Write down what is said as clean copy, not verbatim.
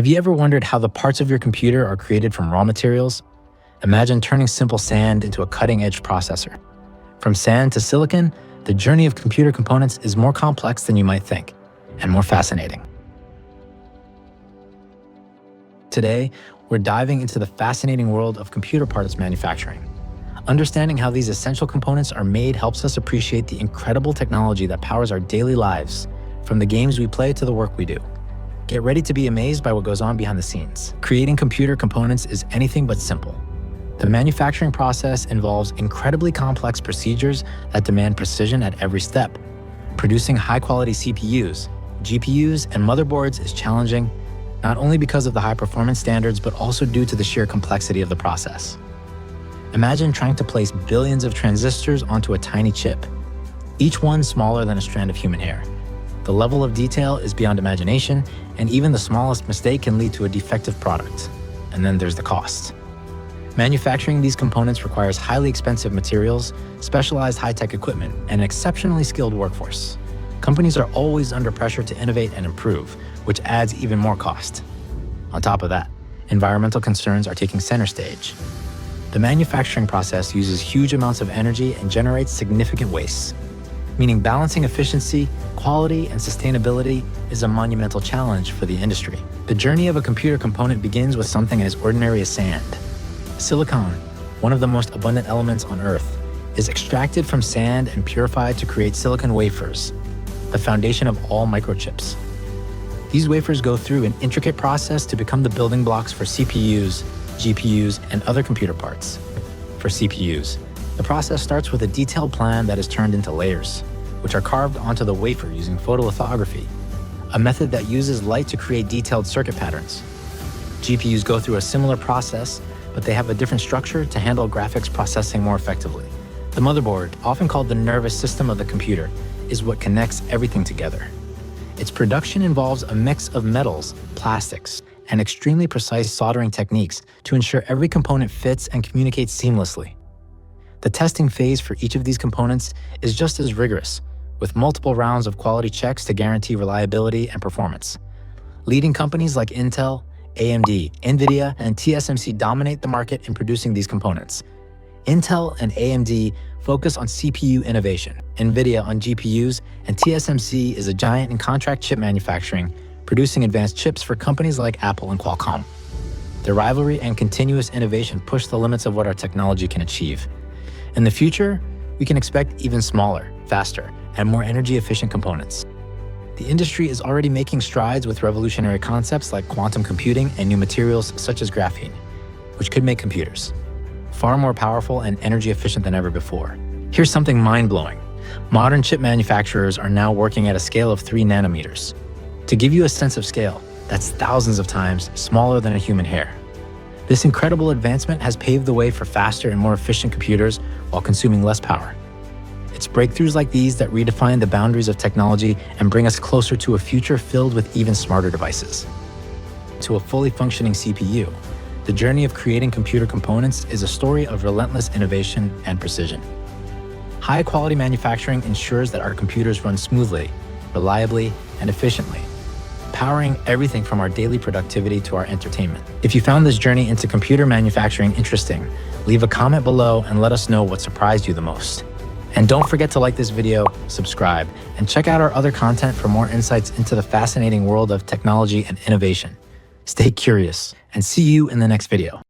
Have you ever wondered how the parts of your computer are created from raw materials? Imagine turning simple sand into a cutting-edge processor. From sand to silicon, the journey of computer components is more complex than you might think, and more fascinating. Today, we're diving into the fascinating world of computer parts manufacturing. Understanding how these essential components are made helps us appreciate the incredible technology that powers our daily lives, from the games we play to the work we do. Get ready to be amazed by what goes on behind the scenes. Creating computer components is anything but simple. The manufacturing process involves incredibly complex procedures that demand precision at every step. Producing high-quality CPUs, GPUs, and motherboards is challenging, not only because of the high-performance standards, but also due to the sheer complexity of the process. Imagine trying to place billions of transistors onto a tiny chip, each one smaller than a strand of human hair. The level of detail is beyond imagination, and even the smallest mistake can lead to a defective product. And then there's the cost. Manufacturing these components requires highly expensive materials, specialized high-tech equipment, and an exceptionally skilled workforce. Companies are always under pressure to innovate and improve, which adds even more cost. On top of that, environmental concerns are taking center stage. The manufacturing process uses huge amounts of energy and generates significant waste, meaning balancing efficiency, quality, and sustainability is a monumental challenge for the industry. The journey of a computer component begins with something as ordinary as sand. Silicon, one of the most abundant elements on Earth, is extracted from sand and purified to create silicon wafers, the foundation of all microchips. These wafers go through an intricate process to become the building blocks for CPUs, GPUs, and other computer parts. For CPUs, the process starts with a detailed plan that is turned into layers, which are carved onto the wafer using photolithography, a method that uses light to create detailed circuit patterns. GPUs go through a similar process, but they have a different structure to handle graphics processing more effectively. The motherboard, often called the nervous system of the computer, is what connects everything together. Its production involves a mix of metals, plastics, and extremely precise soldering techniques to ensure every component fits and communicates seamlessly. The testing phase for each of these components is just as rigorous, with multiple rounds of quality checks to guarantee reliability and performance. Leading companies like Intel, AMD, NVIDIA, and TSMC dominate the market in producing these components. Intel and AMD focus on CPU innovation, NVIDIA on GPUs, and TSMC is a giant in contract chip manufacturing, producing advanced chips for companies like Apple and Qualcomm. Their rivalry and continuous innovation push the limits of what our technology can achieve. In the future, we can expect even smaller, faster, and more energy-efficient components. The industry is already making strides with revolutionary concepts like quantum computing and new materials such as graphene, which could make computers far more powerful and energy-efficient than ever before. Here's something mind-blowing. Modern chip manufacturers are now working at a scale of 3 nanometers. To give you a sense of scale, that's thousands of times smaller than a human hair. This incredible advancement has paved the way for faster and more efficient computers while consuming less power. It's breakthroughs like these that redefine the boundaries of technology and bring us closer to a future filled with even smarter devices. To a fully functioning CPU, the journey of creating computer components is a story of relentless innovation and precision. High-quality manufacturing ensures that our computers run smoothly, reliably, and efficiently, powering everything from our daily productivity to our entertainment. If you found this journey into computer manufacturing interesting, leave a comment below and let us know what surprised you the most. And don't forget to like this video, subscribe, and check out our other content for more insights into the fascinating world of technology and innovation. Stay curious, and see you in the next video.